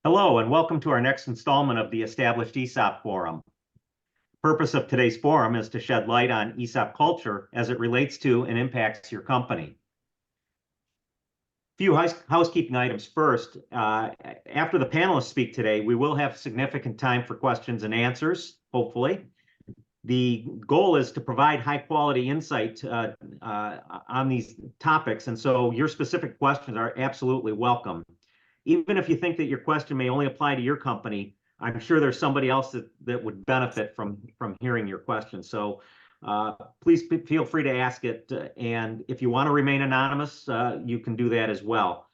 Hello, and welcome to our next installment of the Established ESOP Forum. The purpose of today's forum is to shed light on ESOP culture as it relates to and impacts your company. A few housekeeping items first. After the panelists speak today, we will have significant time for questions and answers, hopefully. The goal is to provide high-quality insight on these topics, and so your specific questions are absolutely welcome. Even if you think that your question may only apply to your company, I'm sure there's somebody else that would benefit from hearing your question. So please feel free to ask it. And if you want to remain anonymous, you can do that as well.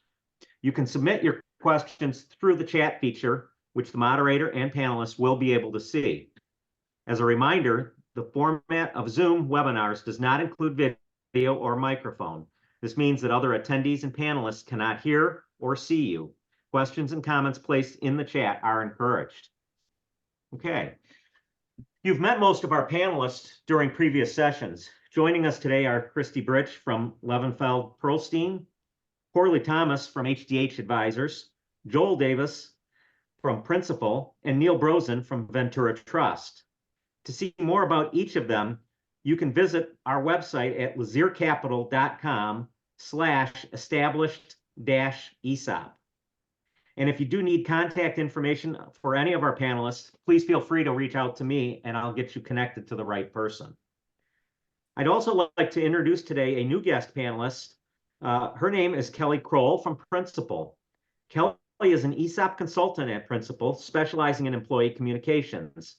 You can submit your questions through the chat feature, which the moderator and panelists will be able to see. As a reminder, the format of Zoom webinars does not include video or microphone. This means that other attendees and panelists cannot hear or see you. Questions and comments placed in the chat are encouraged. Okay. You've met most of our panelists during previous sessions. Joining us today are Christy Britch from Levenfeld Pearlstein, Corley Thomas from HDH Advisors, Joel Davis from Principal, and Neil Brosen from Ventura Trust. To see more about each of them, you can visit our website at laziercapital.com/established-ESOP. And if you do need contact information for any of our panelists, please feel free to reach out to me and I'll get you connected to the right person. I'd also like to introduce today a new guest panelist. Her name is Kelly Kroll from Principal. Kelly is an ESOP consultant at Principal, specializing in employee communications.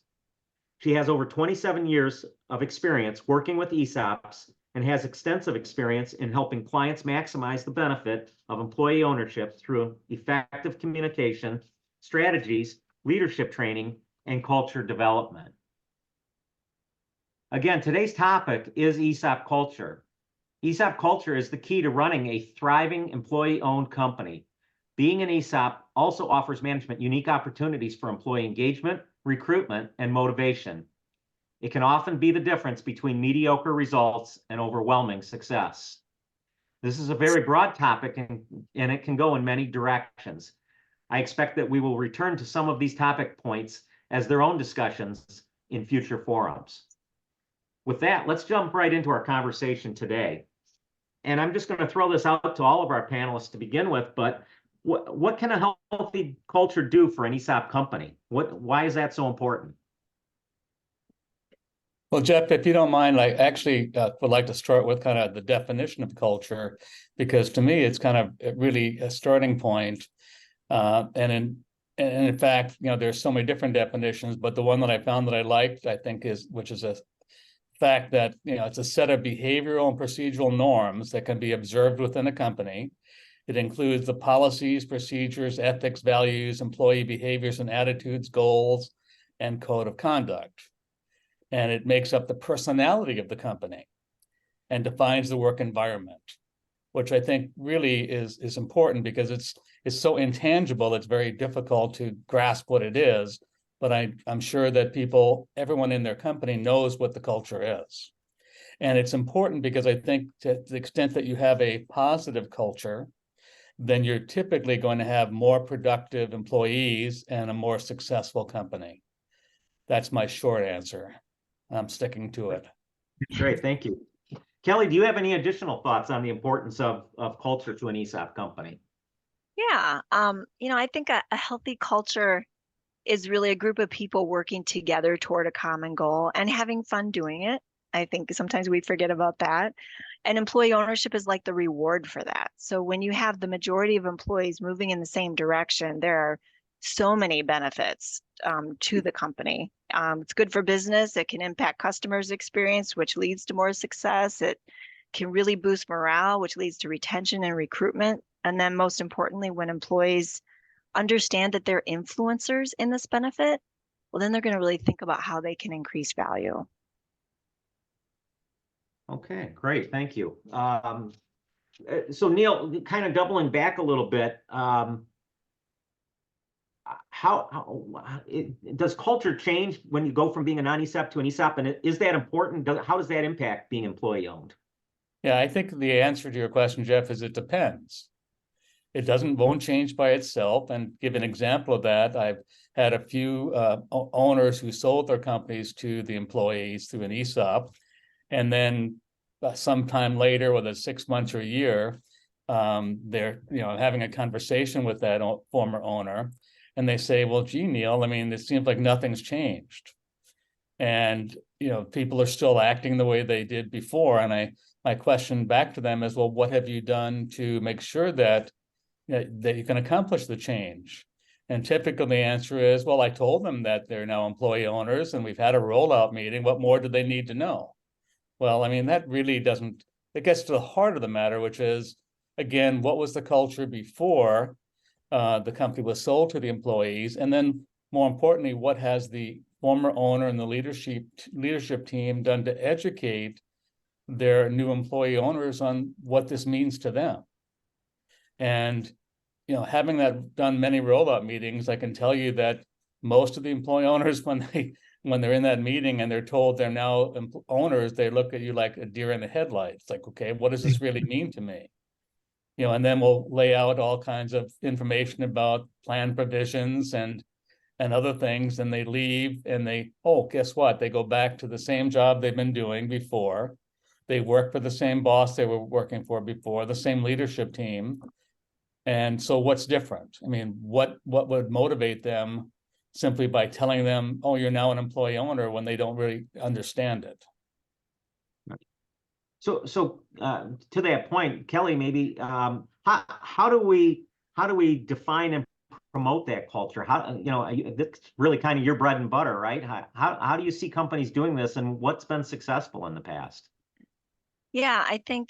She has over 27 years of experience working with ESOPs and has extensive experience in helping clients maximize the benefit of employee ownership through effective communication, strategies, leadership training, and culture development. Again, today's topic is ESOP culture. ESOP culture is the key to running a thriving employee-owned company. Being an ESOP also offers management unique opportunities for employee engagement, recruitment, and motivation. It can often be the difference between mediocre results and overwhelming success. This is a very broad topic and it can go in many directions. I expect that we will return to some of these topic points as their own discussions in future forums. With that, let's jump right into our conversation today. And I'm just going to throw this out to all of our panelists to begin with, but what can a healthy culture do for an ESOP company? Why is that so important? Well, Jeff, if you don't mind, I actually would like to start with kind of the definition of culture, because to me, it's kind of really a starting point. And in fact, there's so many different definitions, but the one that I found that I liked, I think, which is a fact that, it's a set of behavioral and procedural norms that can be observed within a company. It includes the policies, procedures, ethics, values, employee behaviors and attitudes, goals, and code of conduct. And it makes up the personality of the company and defines the work environment, which I think really is important because it's so intangible, it's very difficult to grasp what it is. But I'm sure that everyone in their company knows what the culture is. And it's important because I think to the extent that you have a positive culture, then you're typically going to have more productive employees and a more successful company. That's my short answer. I'm sticking to it. Great, thank you. Kelly, do you have any additional thoughts on the importance of culture to an ESOP company? Yeah, I think a healthy culture is really a group of people working together toward a common goal and having fun doing it. I think sometimes we forget about that. And employee ownership is like the reward for that. So when you have the majority of employees moving in the same direction, there are so many benefits to the company. It's good for business. It can impact customers' experience, which leads to more success. It can really boost morale, which leads to retention and recruitment. And then most importantly, when employees understand that they're influencers in this benefit, well, then they're going to really think about how they can increase value. Okay, great, thank you. So Neil, kind of doubling back a little bit, does culture change when you go from being a non-ESOP to an ESOP, and is that important? How does that impact being employee owned? Yeah, I think the answer to your question, Jeff, is it depends. won't change by itself. And give an example of that, I've had a few owners who sold their companies to the employees through an ESOP, and then sometime later, whether it's 6 months or a year, they're having a conversation with that former owner, and they say, "Well, gee, Neil, I mean, it seems like nothing's changed, and people are still acting the way they did before." And my question back to them is, "Well, what have you done to make sure that you can accomplish the change?" And typically the answer is, "Well, I told them that they're now employee owners, and we've had a rollout meeting. What more do they need to know?" Well, I mean, that really doesn't, it gets to the heart of the matter, which is, again, what was the culture before the company was sold to the employees? And then more importantly, what has the former owner and the leadership team done to educate their new employee owners on what this means to them? And having that done many rollout meetings, I can tell you that most of the employee owners, when they're in that meeting and they're told they're now owners, they look at you like a deer in the headlights. Like, okay, what does this really mean to me? And then we'll lay out all kinds of information about plan provisions and other things, and they leave and guess what? They go back to the same job they've been doing before. They work for the same boss they were working for before, the same leadership team. And so what's different? I mean, what would motivate them simply by telling them, "Oh, you're now an employee owner," when they don't really understand it? So to that point, Kelly, maybe how do we define and promote that culture? That's really kind of your bread and butter, right? How do you see companies doing this, and what's been successful in the past? Yeah, I think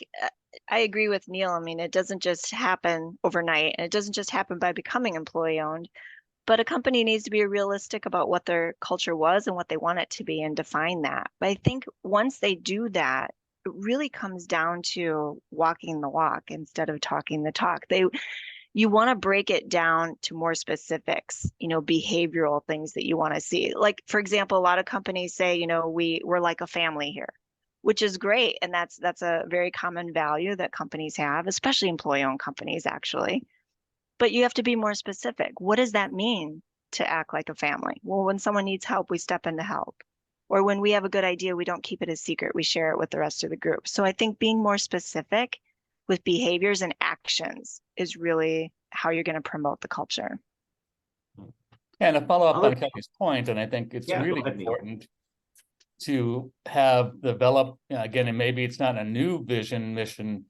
I agree with Neil. I mean, it doesn't just happen overnight, and it doesn't just happen by becoming employee owned, but a company needs to be realistic about what their culture was and what they want it to be and define that. But I think once they do that, it really comes down to walking the walk instead of talking the talk. You want to break it down to more specifics, behavioral things that you want to see. Like, for example, a lot of companies say, we're like a family here, which is great. And that's a very common value that companies have, especially employee-owned companies, actually. But you have to be more specific. What does that mean to act like a family? Well, when someone needs help, we step in to help. Or when we have a good idea, we don't keep it a secret. We share it with the rest of the group. So I think being more specific with behaviors and actions is really how you're going to promote the culture. And a follow-up on Kelly's point, and I think it's really go ahead, important to have developed, again, and maybe it's not a new vision, mission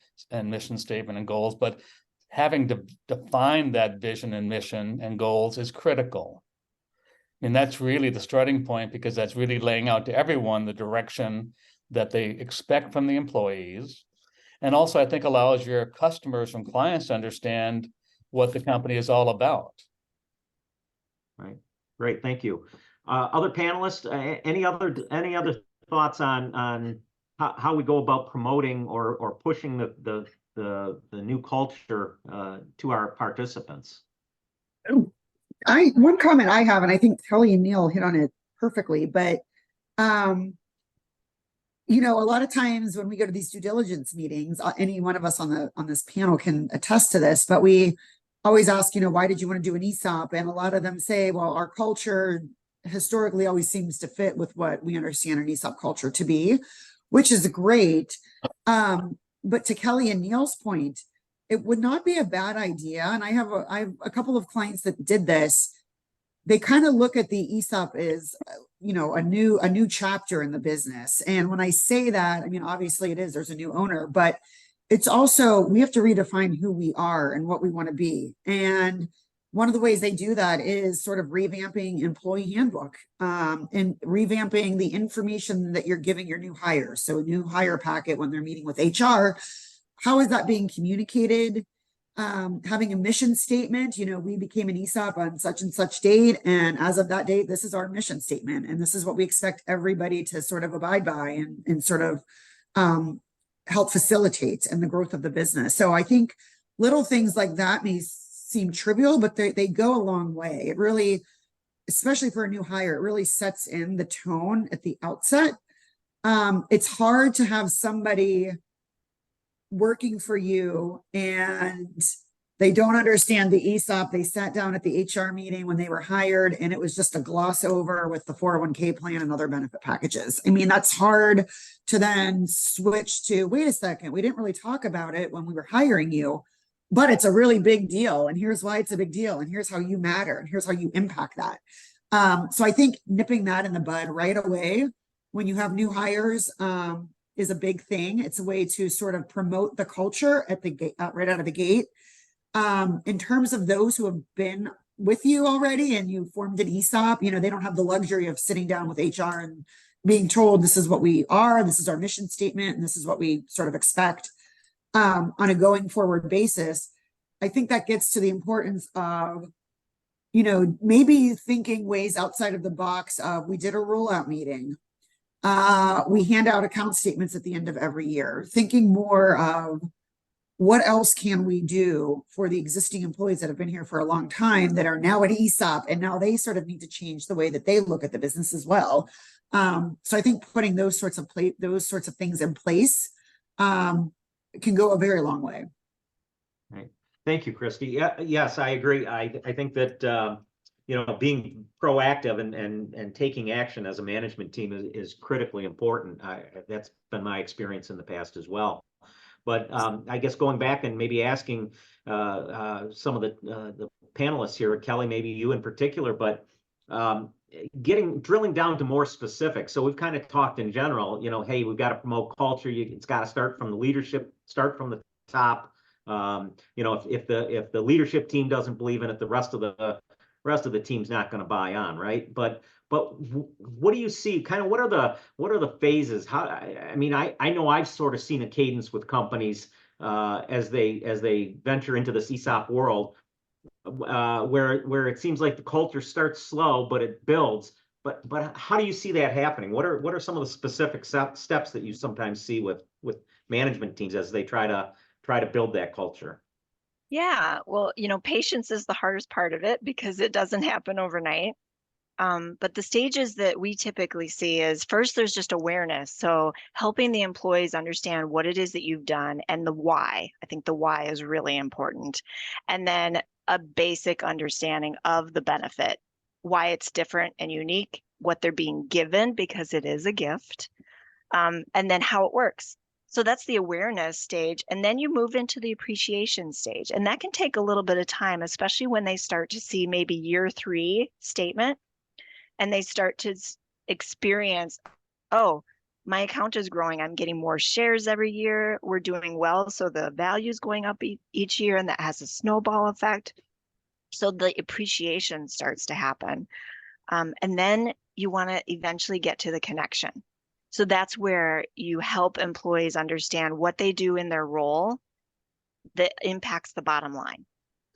statement and goals, but having to define that vision and mission and goals is critical. And that's really the starting point, because that's really laying out to everyone the direction that they expect from the employees. And also, I think, allows your customers and clients to understand what the company is all about. Right. Great. Thank you. Other panelists, any other thoughts on how we go about promoting or pushing the new culture to our participants? One comment I have, and I think Kelly and Neil hit on it perfectly, but a lot of times when we go to these due diligence meetings, any one of us on this panel can attest to this, but we always ask, why did you want to do an ESOP? And a lot of them say, well, our culture historically always seems to fit with what we understand an ESOP culture to be, which is great. But to Kelly and Neil's point, it would not be a bad idea. And I have a couple of clients that did this. They kind of look at the ESOP as, a new chapter in the business. And when I say that, I mean, obviously it is, there's a new owner, but it's also, we have to redefine who we are and what we want to be. And one of the ways they do that is sort of revamping employee handbook and revamping the information that you're giving your new hires. So a new hire packet when they're meeting with HR, how is that being communicated? Having a mission statement, we became an ESOP on such and such date, and as of that date, this is our mission statement, and this is what we expect everybody to sort of abide by and sort of help facilitate in the growth of the business. So I think little things like that may seem trivial, but they go a long way. It really, especially for a new hire, it really sets in the tone at the outset. It's hard to have somebody working for you and They don't understand the ESOP. They sat down at the HR meeting when they were hired, and it was just a gloss over with the 401k plan and other benefit packages. I mean, that's hard to then switch to, wait a second, we didn't really talk about it when we were hiring you, but it's a really big deal. And here's why it's a big deal. And here's how you matter. And here's how you impact that. So I think nipping that in the bud right away when you have new hires is a big thing. It's a way to sort of promote the culture at the gate, right out of the gate. In terms of those who have been with you already and you formed an ESOP, you know, they don't have the luxury of sitting down with HR and being told this is what we are, this is our mission statement, and this is what we sort of expect on a going forward basis. I think that gets to the importance of, you know, maybe thinking ways outside of the box of, we did a rollout meeting. We hand out account statements at the end of every year, thinking more of, what else can we do for the existing employees that have been here for a long time that are now at ESOP, and now they sort of need to change the way that they look at the business as well. So I think putting those sorts of things in place can go a very long way. Right. Thank you, Christy. Yeah, yes, I agree. I think that you know, being proactive and taking action as a management team is critically important. That's been my experience in the past as well. But I guess going back and maybe asking some of the panelists here, Kelly, maybe you in particular, but drilling down to more specific. So we've kind of talked in general, you know, hey, we've got to promote culture. It's got to start from the leadership, start from the top. You know, if the leadership team doesn't believe in it, the rest of the team's not going to buy on, right? But what do you see? Kind of what are the phases? How, I mean, I know I've sort of seen a cadence with companies as they venture into this ESOP world, where it seems like the culture starts slow, but it builds. But how do you see that happening? What are some of the specific steps that you sometimes see with management teams as they try to build that culture? Yeah, well, you know, patience is the hardest part of it because it doesn't happen overnight. But the stages that we typically see is first, there's just awareness. So helping the employees understand what it is that you've done and the why. I think the why is really important. And then a basic understanding of the benefit, why it's different and unique, what they're being given because it is a gift, and then how it works. So that's the awareness stage. And then you move into the appreciation stage. And that can take a little bit of time, especially when they start to see maybe year 3 statement and they start to experience, oh, my account is growing. I'm getting more shares every year. We're doing well. So the value is going up each year, and that has a snowball effect. So the appreciation starts to happen. And then you want to eventually get to the connection. So that's where you help employees understand what they do in their role that impacts the bottom line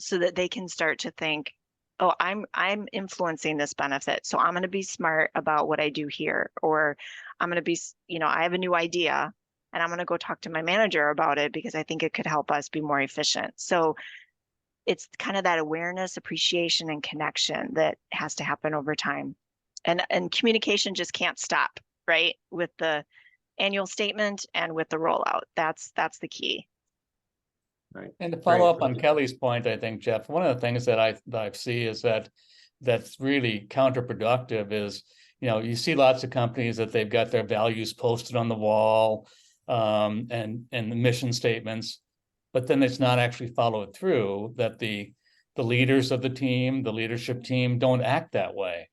so that they can start to think, oh, I'm influencing this benefit. So I'm going to be smart about what I do here. Or I'm going to be, you know, I have a new idea and I'm going to go talk to my manager about it because I think it could help us be more efficient. So it's kind of that awareness, appreciation, and connection that has to happen over time. And communication just can't stop, right? With the annual statement and with the rollout. That's the key. Right. And to follow up on Kelly's point, I think, Jeff, one of the things that I see is that's really counterproductive is, you know, you see lots of companies that they've got their values posted on the wall, and the mission statements, but then it's not actually followed through, that the leaders of the team, the leadership team don't act that way.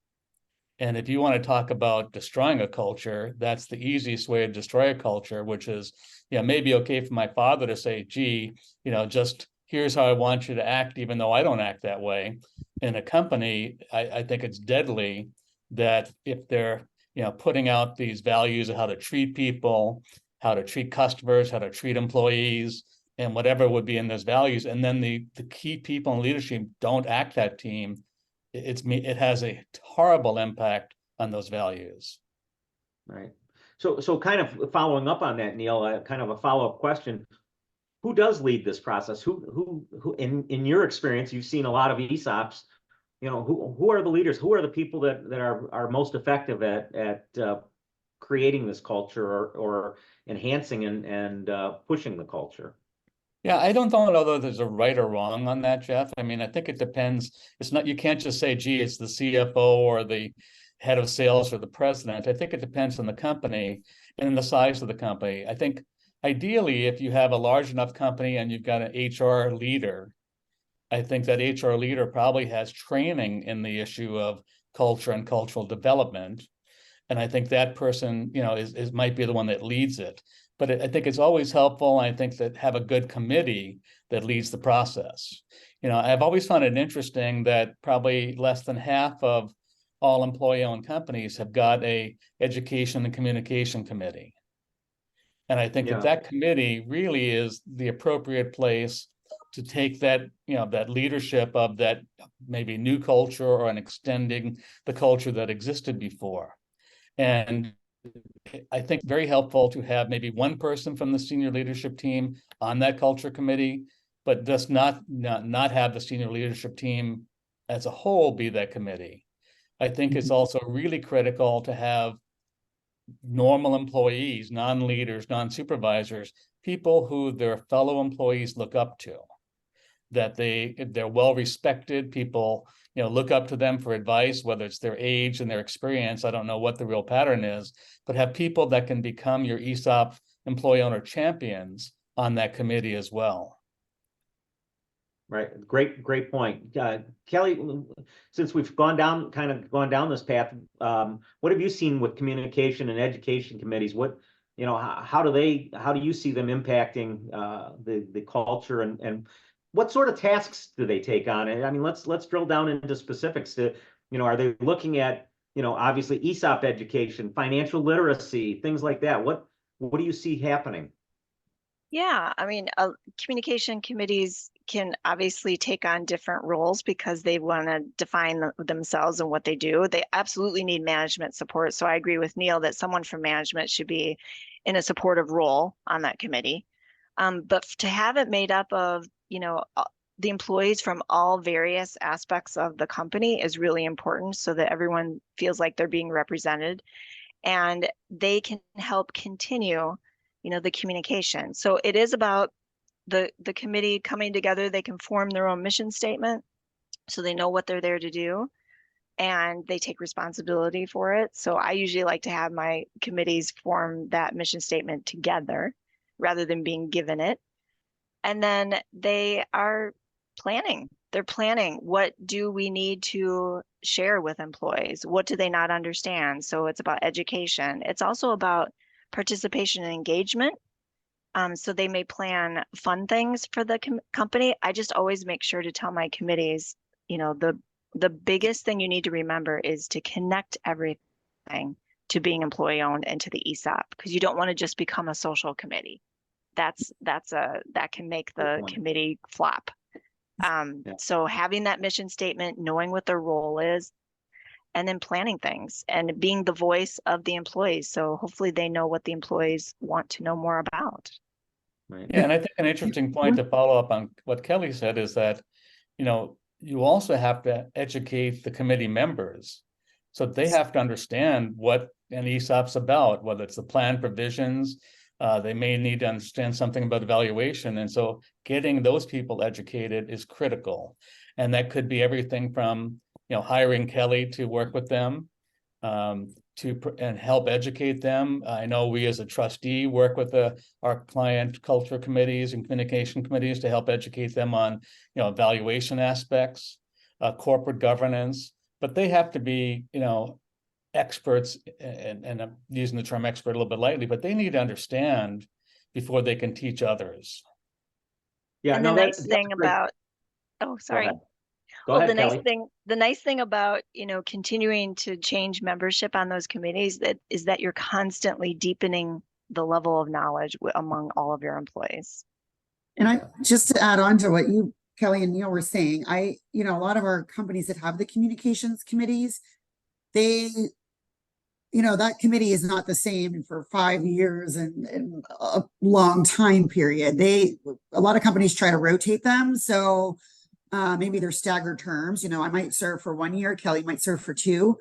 And if you want to talk about destroying a culture, that's the easiest way to destroy a culture, which is, yeah, maybe okay for my father to say, gee, you know, just here's how I want you to act, even though I don't act that way. In a company, I think it's deadly that if they're, you know, putting out these values of how to treat people, how to treat customers, how to treat employees, and whatever would be in those values, and then the key people in leadership don't act that team, it has a horrible impact on those values. Right. So kind of following up on that, Neil, kind of a follow-up question. Who does lead this process? Who in your experience, you've seen a lot of ESOPs, you know, who are the leaders? Who are the people that are most effective at creating this culture or enhancing and pushing the culture? Yeah, I don't know whether there's a right or wrong on that, Jeff. I mean, I think it depends. It's not, you can't just say, gee, it's the CFO or the head of sales or the president. I think it depends on the company and the size of the company. I think ideally, if you have a large enough company and you've got an HR leader, I think that HR leader probably has training in the issue of culture and cultural development. And I think that person, is might be the one that leads it. But I think it's always helpful. I think that have a good committee that leads the process. I've always found it interesting that probably less than half of all employee-owned companies have got a education and communication committee. And I think that committee really is the appropriate place to take that, that leadership of that maybe new culture or an extending the culture that existed before. And I think very helpful to have maybe one person from the senior leadership team on that culture committee, but does not have the senior leadership team as a whole be that committee. I think it's also really critical to have normal employees, non-leaders, non-supervisors, people who their fellow employees look up to, that they're well respected. People look up to them for advice, whether it's their age and their experience. I don't know what the real pattern is, but have people that can become your ESOP employee owner champions on that committee as well. Right. Great point. Kelly, since we've gone down this path, what have you seen with communication and education committees? How do you see them impacting the culture, and what sort of tasks do they take on? I mean, let's drill down into specifics. Are they looking at, obviously ESOP education, financial literacy, things like that? What do you see happening? Yeah, I mean, communication committees can obviously take on different roles because they want to define themselves and what they do. They absolutely need management support. So I agree with Neil that someone from management should be in a supportive role on that committee. But to have it made up of, the employees from all various aspects of the company is really important so that everyone feels like they're being represented and they can help continue the communication. So it is about the committee coming together. They can form their own mission statement so they know what they're there to do and they take responsibility for it. So I usually like to have my committees form that mission statement together rather than being given it. And then they are planning. They're planning, what do we need to share with employees? What do they not understand? So it's about education. It's also about participation and engagement. So they may plan fun things for the company. I just always make sure to tell my committees, the biggest thing you need to remember is to connect everything to being employee owned and to the ESOP, because you don't want to just become a social committee. That can make the committee flop. So having that mission statement, knowing what their role is, and then planning things and being the voice of the employees. So hopefully they know what the employees want to know more about. Right. Yeah, and I think an interesting point to follow up on what Kelly said is that, you also have to educate the committee members. So they have to understand what an ESOP's about, whether it's the plan provisions. They may need to understand something about evaluation. And so getting those people educated is critical. And that could be everything from, hiring Kelly to work with them, and help educate them. I know we as a trustee work with our client culture committees and communication committees to help educate them on, evaluation aspects, corporate governance, but they have to be, experts, and I'm using the term expert a little bit lightly, but they need to understand before they can teach others. Yeah, and no, the nice thing about, sorry. Go ahead, the Kelly. nice thing about, continuing to change membership on those committees is that you're constantly deepening the level of knowledge among all of your employees. And just to add on to what you, Kelly and Neil were saying, a lot of our companies that have the communications committees, that committee is not the same for 5 years and a long time period. A lot of companies try to rotate them. So maybe they're staggered terms. I might serve for 1 year, Kelly might serve for 2.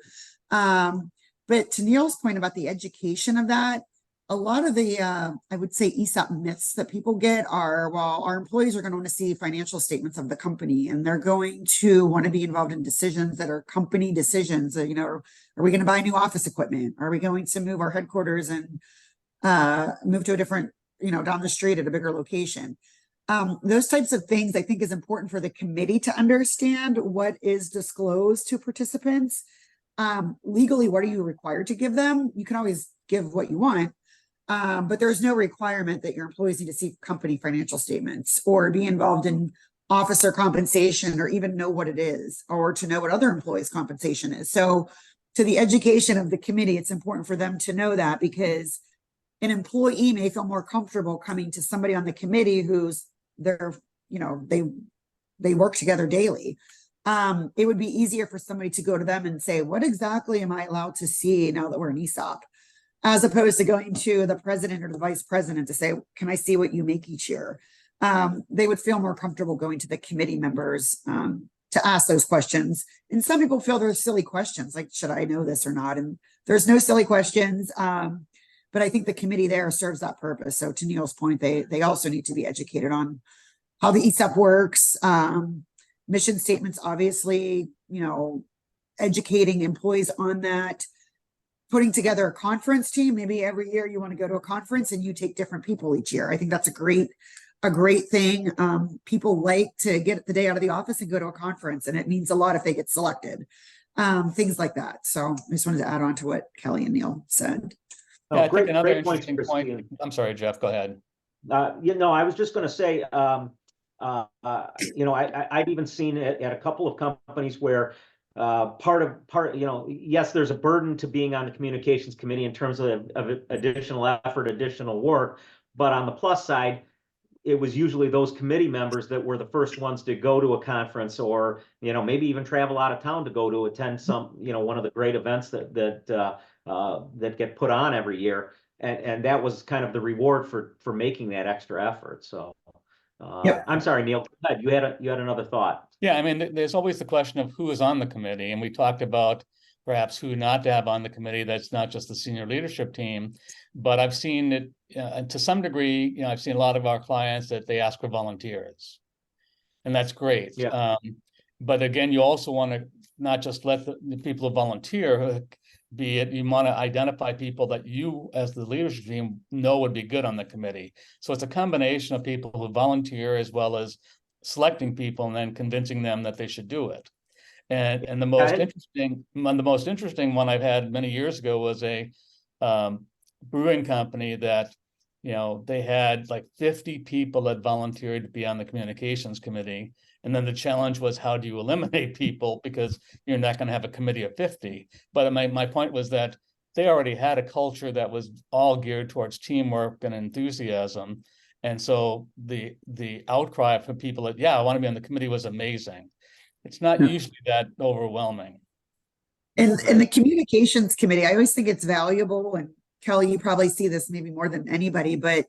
But to Neil's point about the education of that, a lot of the, I would say ESOP myths that people get are, well, our employees are going to want to see financial statements of the company, and they're going to want to be involved in decisions that are company decisions. You know, are we going to buy new office equipment? Are we going to move our headquarters and move to a different, you know, down the street at a bigger location? Those types of things I think is important for the committee to understand what is disclosed to participants. Legally, what are you required to give them? You can always give what you want. But there's no requirement that your employees need to see company financial statements or be involved in officer compensation or even know what it is or to know what other employees' compensation is. So to the education of the committee, it's important for them to know that, because an employee may feel more comfortable coming to somebody on the committee who's they're, you know, they work together daily. It would be easier for somebody to go to them and say, what exactly am I allowed to see now that we're an ESOP? As opposed to going to the president or the vice president to say, can I see what you make each year? They would feel more comfortable going to the committee members to ask those questions. And some people feel they're silly questions, like, should I know this or not? And there's no silly questions. But I think the committee there serves that purpose. So to Neil's point, they also need to be educated on how the ESOP works. Mission statements, obviously, you know, educating employees on that. Putting together a conference team. Maybe every year you want to go to a conference and you take different people each year. I think that's a great thing. People like to get the day out of the office and go to a conference, and it means a lot if they get selected. Things like that. So I just wanted to add on to what Kelly and Neil said. Yeah, I think another interesting point. I'm sorry, Jeff, go ahead. You know, I was just going to say, you know, I've even seen it at a couple of companies where you know, yes, there's a burden to being on the communications committee in terms of additional effort, additional work, but on the plus side, it was usually those committee members that were the first ones to go to a conference, or, you know, maybe even travel out of town to go to attend some, you know, one of the great events that get put on every year, and that was kind of the reward for making that extra effort. So Yep. I'm sorry, Neil, you had another thought. Yeah, I mean, there's always the question of who is on the committee, and we talked about perhaps who not to have on the committee. That's not just the senior leadership team, but I've seen it to some degree. You know, I've seen a lot of our clients that they ask for volunteers, and that's great. Yeah. But again, you also want to not just let the people who volunteer, be it you want to identify people that you as the leadership team know would be good on the committee. So it's a combination of people who volunteer as well as selecting people and then convincing them that they should do it. And the most interesting one I've had many years ago was a brewing company that, you know, they had like 50 people that volunteered to be on the communications committee. And then the challenge was, how do you eliminate people, because you're not going to have a committee of 50. But my point was that they already had a culture that was all geared towards teamwork and enthusiasm. And so the outcry from people that, yeah, I want to be on the committee was amazing. It's not usually that overwhelming. And the communications committee, I always think it's valuable, and Kelly, you probably see this maybe more than anybody, but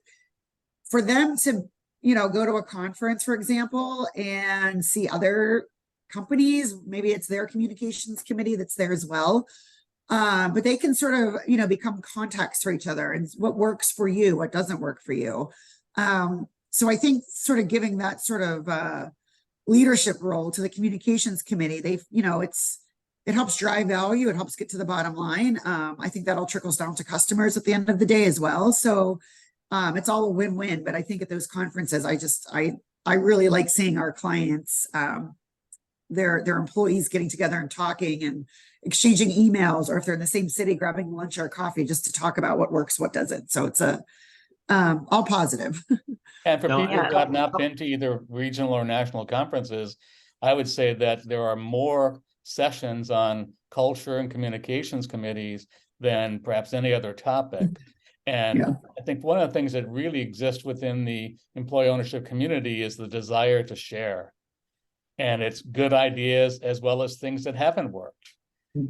for them to, you know, go to a conference, for example, and see other companies, maybe it's their communications committee that's there as well. But they can sort of, you know, become contacts for each other and what works for you, what doesn't work for you. So I think sort of giving that sort of leadership role to the communications committee, you know, it helps drive value. It helps get to the bottom line. I think that all trickles down to customers at the end of the day as well. So it's all a win-win. But I think at those conferences, I really like seeing our clients, their employees getting together and talking and exchanging emails, or if they're in the same city, grabbing lunch or coffee just to talk about what works, what doesn't. So it's all positive. And for people who have not been to either regional or national conferences, I would say that there are more sessions on culture and communications committees than perhaps any other topic. And I think one of the things that really exists within the employee ownership community is the desire to share. And it's good ideas as well as things that haven't worked.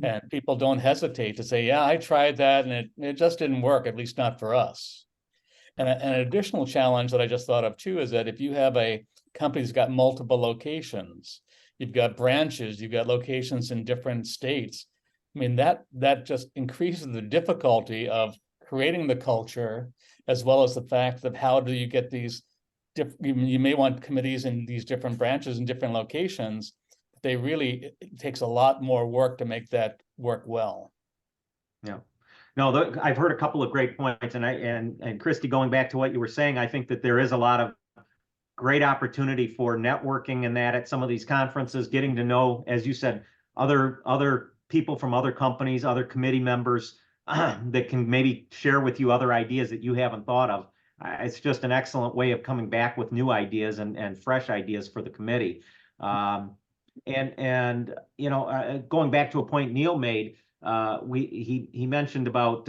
And people don't hesitate to say, yeah, I tried that and it just didn't work, at least not for us. And an additional challenge that I just thought of too is that if you have a company that's got multiple locations, you've got branches, you've got locations in different states, I mean, that just increases the difficulty of creating the culture, as well as the fact of how do you get these you may want committees in these different branches in different locations. It takes a lot more work to make that work well. Yeah. No, I've heard a couple of great points, and Christy, going back to what you were saying, I think that there is a lot of great opportunity for networking and that at some of these conferences, getting to know, as you said, other people from other companies, other committee members that can maybe share with you other ideas that you haven't thought of. It's just an excellent way of coming back with new ideas and fresh ideas for the committee. And you know, going back to a point Neil made, he mentioned about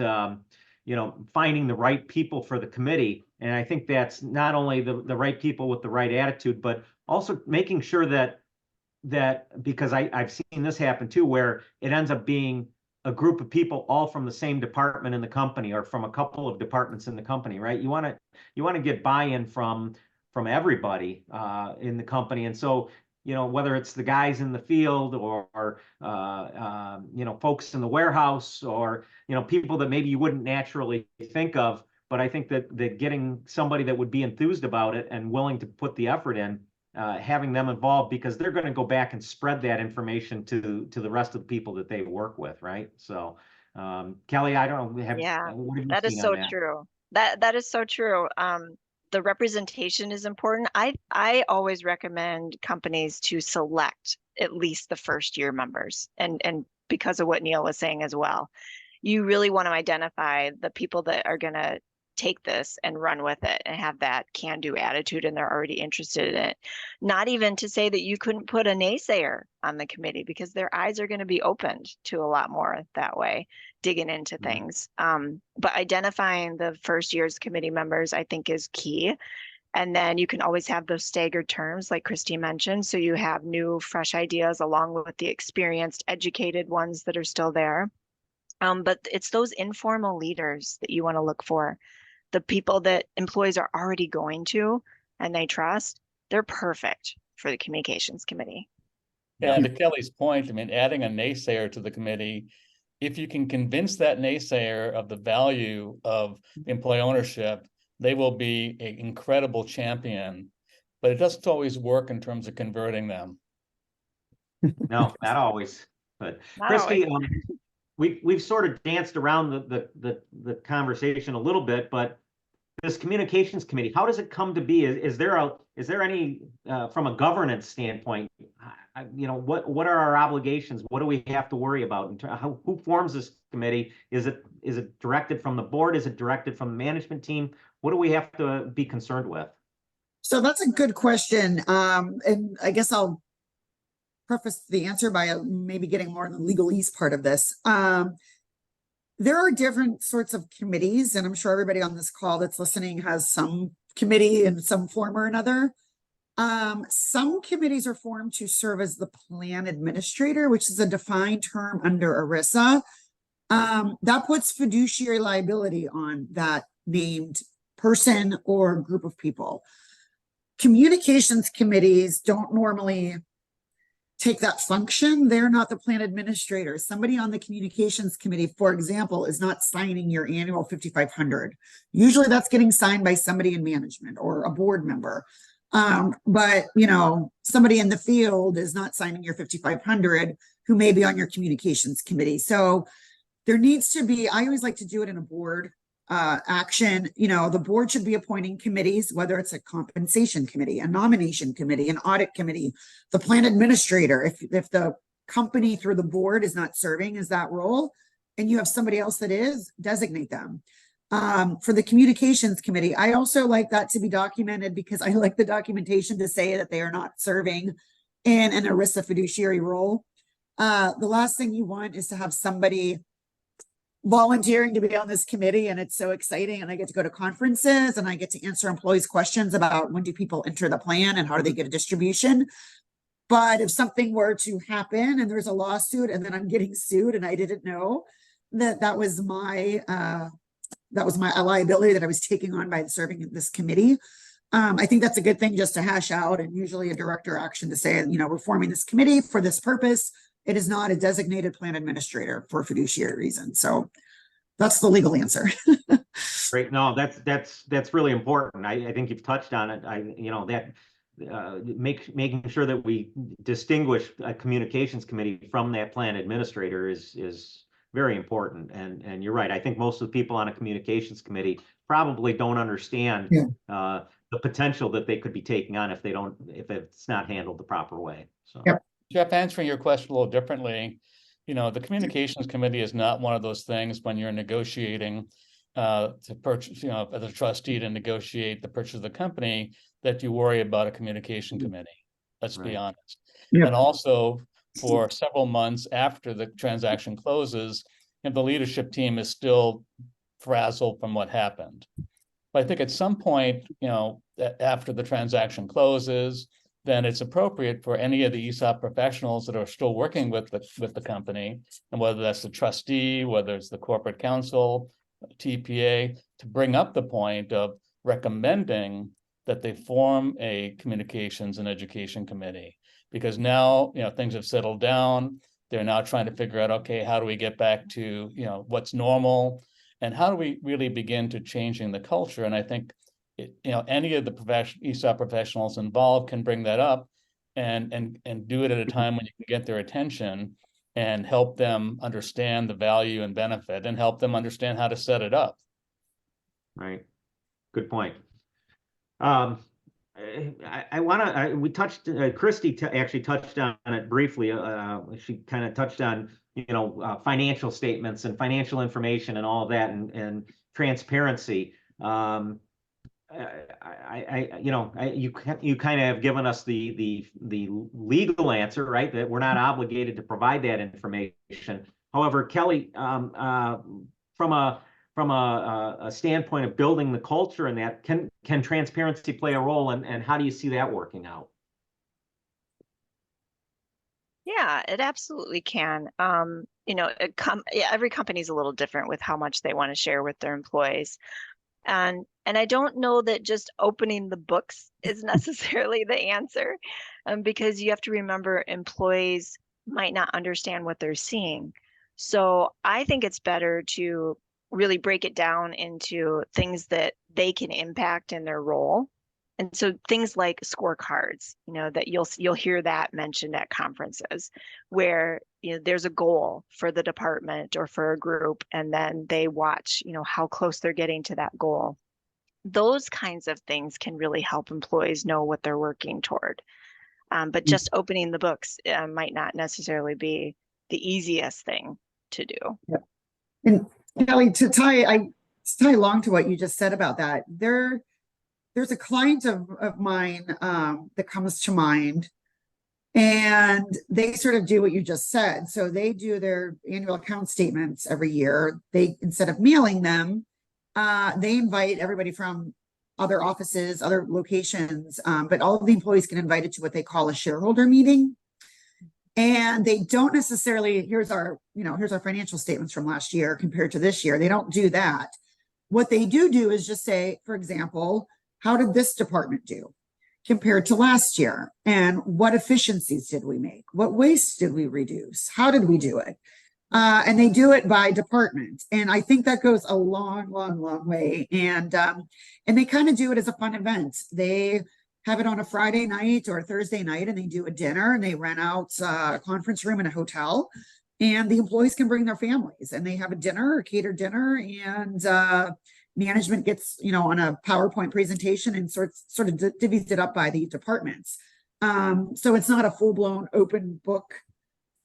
you know, finding the right people for the committee. And I think that's not only the right people with the right attitude, but also making sure that because I've seen this happen too, where it ends up being a group of people all from the same department in the company or from a couple of departments in the company, right? You want to get buy-in from everybody in the company. And so, you know, whether it's the guys in the field or you know, folks in the warehouse or, you know, people that maybe you wouldn't naturally think of, but I think that getting somebody that would be enthused about it and willing to put the effort in, having them involved, because they're going to go back and spread that information to the rest of the people that they work with, right? So, Kelly, I don't know, what have you that is seen so on that? true. That is so true. The representation is important. I always recommend companies to select at least the first year members, and because of what Neil was saying as well, you really want to identify the people that are going to take this and run with it and have that can-do attitude, and they're already interested in it. Not even to say that you couldn't put a naysayer on the committee, because their eyes are going to be opened to a lot more that way, digging into things. But identifying the first year's committee members, I think, is key. And then you can always have those staggered terms like Christy mentioned, so you have new, fresh ideas along with the experienced, educated ones that are still there. But it's those informal leaders that you want to look for. The people that employees are already going to and they trust, they're perfect for the communications committee. Yeah, and to Kelly's point, I mean, adding a naysayer to the committee, if you can convince that naysayer of the value of employee ownership, they will be an incredible champion. But it doesn't always work in terms of converting them. No, not always. But Christy, we've sort of danced around the conversation a little bit, but this communications committee, how does it come to be? Is there any from a governance standpoint, you know, what are our obligations? What do we have to worry about? Who forms this committee? Is it directed from the board? Is it directed from the management team? What do we have to be concerned with? So that's a good question. And I guess I'll preface the answer by maybe getting more in the legalese part of this. There are different sorts of committees, and I'm sure everybody on this call that's listening has some committee in some form or another. Some committees are formed to serve as the plan administrator, which is a defined term under ERISA. That puts fiduciary liability on that named person or group of people. Communications committees don't normally take that function. They're not the plan administrator. Somebody on the communications committee, for example, is not signing your annual 5,500. Usually that's getting signed by somebody in management or a board member. But you know, somebody in the field is not signing your 5,500 who may be on your communications committee. So there needs to be, I always like to do it in a board action. You know, the board should be appointing committees, whether it's a compensation committee, a nomination committee, an audit committee, the plan administrator. If the company through the board is not serving as that role and you have somebody else that is, designate them. For the communications committee, I also like that to be documented, because I like the documentation to say that they are not serving in an ERISA fiduciary role. The last thing you want is to have somebody volunteering to be on this committee and it's so exciting and I get to go to conferences and I get to answer employees' questions about when do people enter the plan and how do they get a distribution. But if something were to happen and there's a lawsuit and then I'm getting sued and I didn't know that was my liability that I was taking on by serving in this committee. I think that's a good thing just to hash out, and usually a director action to say, you know, we're forming this committee for this purpose. It is not a designated plan administrator for fiduciary reasons. So That's the legal answer. Great. No, that's really important. I think you've touched on it. Making sure that we distinguish a communications committee from that plan administrator is very important. And you're right. I think most of the people on a communications committee probably don't understand the potential that they could be taking on if it's not handled the proper way. So. Yep. Jeff, answering your question a little differently, the communications committee is not one of those things when you're negotiating to purchase, as a trustee to negotiate the purchase of the company, that you worry about a communication committee. Let's be honest. Yep. And also for several months after the transaction closes, and the leadership team is still frazzled from what happened. But I think at some point, after the transaction closes, then it's appropriate for any of the ESOP professionals that are still working with the company, and whether that's the trustee, whether it's the corporate counsel, TPA, to bring up the point of recommending that they form a communications and education committee, because now things have settled down. They're now trying to figure out, okay, how do we get back to what's normal, and how do we really begin to changing the culture? And I think any of the ESOP professionals involved can bring that up and do it at a time when you can get their attention and help them understand the value and benefit, and help them understand how to set it up. Right. Good point. Christy actually touched on it briefly. She kind of touched on, financial statements and financial information and all of that, and transparency. You kind of have given us the legal answer, right? That we're not obligated to provide that information. However, Kelly, from a standpoint of building the culture in that, can transparency play a role, and how do you see that working out? Yeah, it absolutely can. Every company is a little different with how much they want to share with their employees. And I don't know that just opening the books is necessarily the answer, because you have to remember employees might not understand what they're seeing. So I think it's better to really break it down into things that they can impact in their role. And so things like scorecards, that you'll hear that mentioned at conferences, where there's a goal for the department or for a group, and then they watch how close they're getting to that goal. Those kinds of things can really help employees know what they're working toward. But just opening the books might not necessarily be the easiest thing to do. Yeah. And Kelly, to tie along to what you just said about that, there's a client of mine that comes to mind, and they sort of do what you just said. So they do their annual account statements every year. They, instead of mailing them, they invite everybody from other offices, other locations, but all of the employees get invited to what they call a shareholder meeting. And they don't necessarily, here's our financial statements from last year compared to this year. They don't do that. What they do is just say, for example, how did this department do compared to last year? And what efficiencies did we make? What waste did we reduce? How did we do it? And they do it by department. And I think that goes a long, long, long way. And they kind of do it as a fun event. They have it on a Friday night or a Thursday night, and they do a dinner, and they rent out a conference room in a hotel, and the employees can bring their families, and they have a dinner, a catered dinner, and management gets, on a PowerPoint presentation and sort of divvies it up by the departments. So it's not a full-blown open book.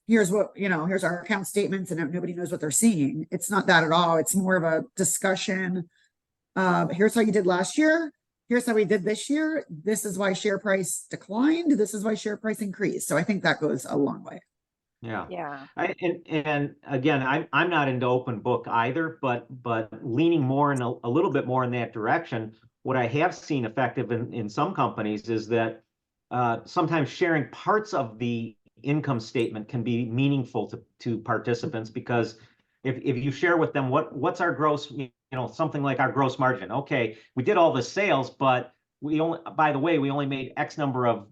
Here's what, here's our account statements, and nobody knows what they're seeing. It's not that at all. It's more of a discussion. Here's how you did last year. Here's how we did this year. This is why share price declined. This is why share price increased. So I think that goes a long way. Yeah. And again, I'm not into open book either, but leaning more in a little bit more in that direction. What I have seen effective in some companies is that sometimes sharing parts of the income statement can be meaningful to participants, because if you share with them what's our gross, something like our gross margin. Okay, we did all the sales, but we only made X number of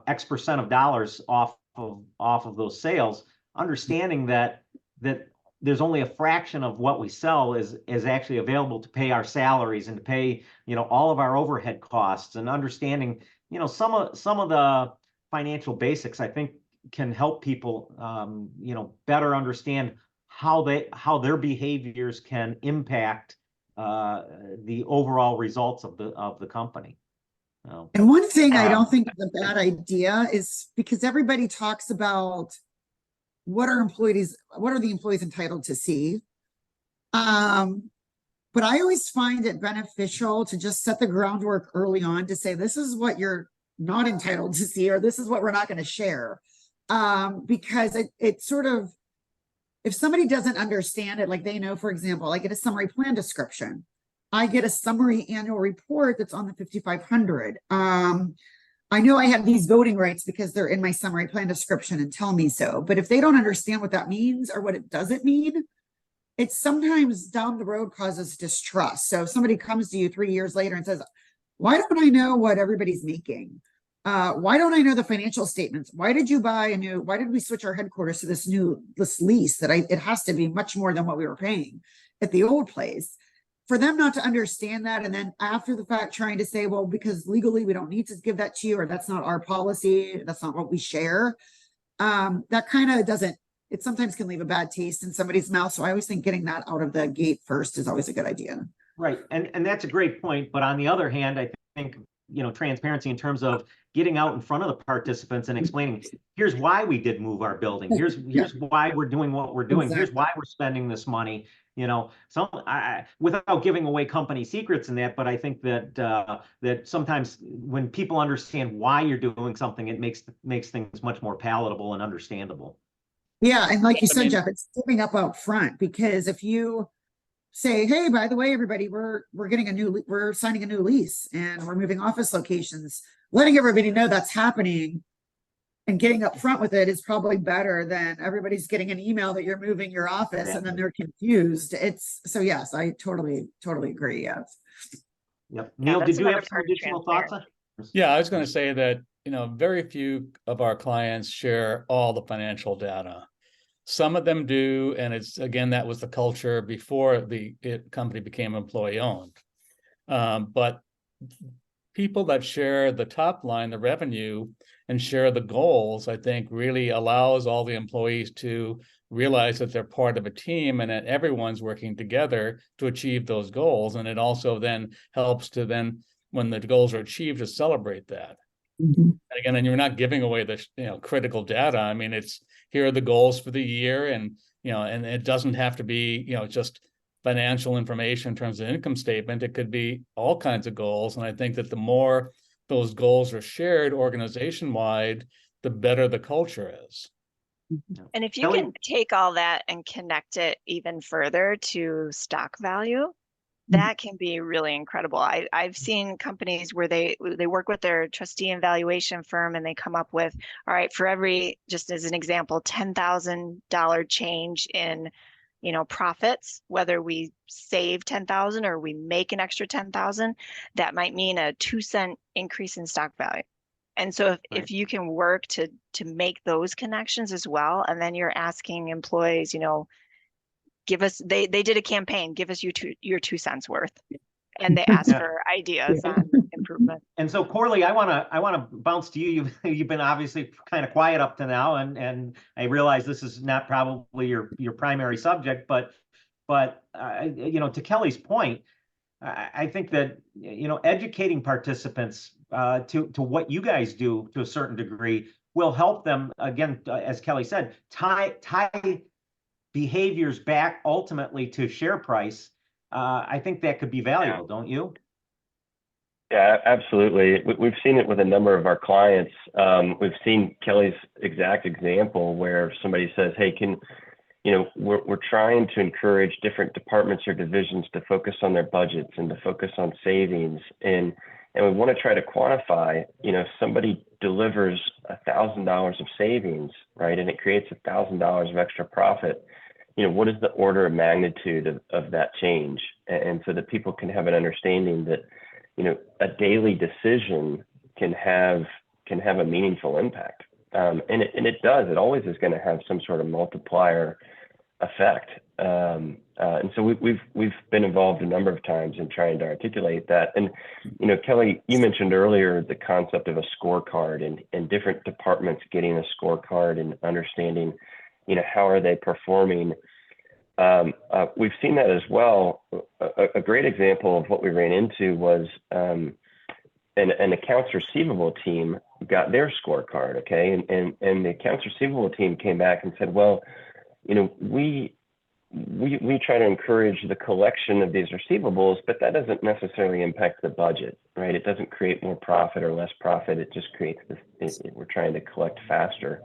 X% of dollars off of those sales. Understanding that there's only a fraction of what we sell is actually available to pay our salaries and to pay, all of our overhead costs, and understanding, some of the financial basics, I think, can help people, better understand how their behaviors can impact the overall results of the company. And one thing I don't think is a bad idea is because everybody talks about what are the employees entitled to see. But I always find it beneficial to just set the groundwork early on to say, this is what you're not entitled to see, or this is what we're not going to share. Because it sort of, if somebody doesn't understand it, like they know, for example, I get a summary plan description. I get a summary annual report that's on the 5500. I know I have these voting rights because they're in my summary plan description and tell me so. But if they don't understand what that means or what it doesn't mean, it sometimes down the road causes distrust. So if somebody comes to you 3 years later and says, why don't I know what everybody's making? Why don't I know the financial statements? Why did we switch our headquarters to this lease that it has to be much more than what we were paying at the old place? For them not to understand that, and then after the fact trying to say, well, because legally we don't need to give that to you, or that's not our policy, that's not what we share, that kind of doesn't, it sometimes can leave a bad taste in somebody's mouth. So I always think getting that out of the gate first is always a good idea. Right. And that's a great point. But on the other hand, I think, transparency in terms of getting out in front of the participants and explaining, here's why we did move our building. Here's why we're doing what we're doing. Exactly. Here's why we're spending this money. Without giving away company secrets in that, but I think that sometimes when people understand why you're doing something, it makes things much more palatable and understandable. Yeah, and like you said, Jeff, it's giving up out front, because if you say, hey, by the way, everybody, we're signing a new lease and we're moving office locations, letting everybody know that's happening and getting up front with it is probably better than everybody's getting an email that you're moving your office and then they're confused. So yes, I totally agree. Yes. Yep. Neil, did you have some additional thoughts? Yeah, I was going to say that, very few of our clients share all the financial data. Some of them do, and that was the culture before the company became employee owned. But people that share the top line, the revenue, and share the goals, I think really allows all the employees to realize that they're part of a team and that everyone's working together to achieve those goals. And it also then helps to when the goals are achieved, to celebrate that. Mm-hmm. And you're not giving away the critical data. I mean, here are the goals for the year, and and it doesn't have to be just financial information in terms of income statement. It could be all kinds of goals. And I think that the more those goals are shared organization-wide, the better the culture is. And if you can take all that and connect it even further to stock value, that can be really incredible. I've seen companies where they work with their trustee and valuation firm, and they come up with, all right, for every, just as an example, $10,000 change in profits, whether we save 10,000 or we make an extra 10,000, that might mean a 2-cent increase in stock value. And so if you can work to make those connections as well, and then you're asking employees, give us, they did a campaign, give us your 2 cents worth. And they asked for ideas on improvement. And so Corley, I want to bounce to you. You've been obviously kind of quiet up to now, and I realize this is not probably your primary subject, but to Kelly's point, I think that educating participants to what you guys do to a certain degree will help them, again, as Kelly said, tie behaviors back ultimately to share price. I think that could be valuable, don't you? Yeah, absolutely. We've seen it with a number of our clients. We've seen Kelly's exact example where somebody says, hey, we're trying to encourage different departments or divisions to focus on their budgets and to focus on savings. And we want to try to quantify, if somebody delivers $1,000 of savings, right, and it creates $1,000 of extra profit, what is the order of magnitude of that change? And so that people can have an understanding that, a daily decision can have a meaningful impact. And it does, it always is going to have some sort of multiplier effect. And so we've been involved a number of times in trying to articulate that. And, you know, Kelly, you mentioned earlier the concept of a scorecard and different departments getting a scorecard and understanding, you know, how are they performing. We've seen that as well. A great example of what we ran into was an accounts receivable team got their scorecard, okay? And the accounts receivable team came back and said, well, you know, we try to encourage the collection of these receivables, but that doesn't necessarily impact the budget, right? It doesn't create more profit or less profit. It just creates this, we're trying to collect faster.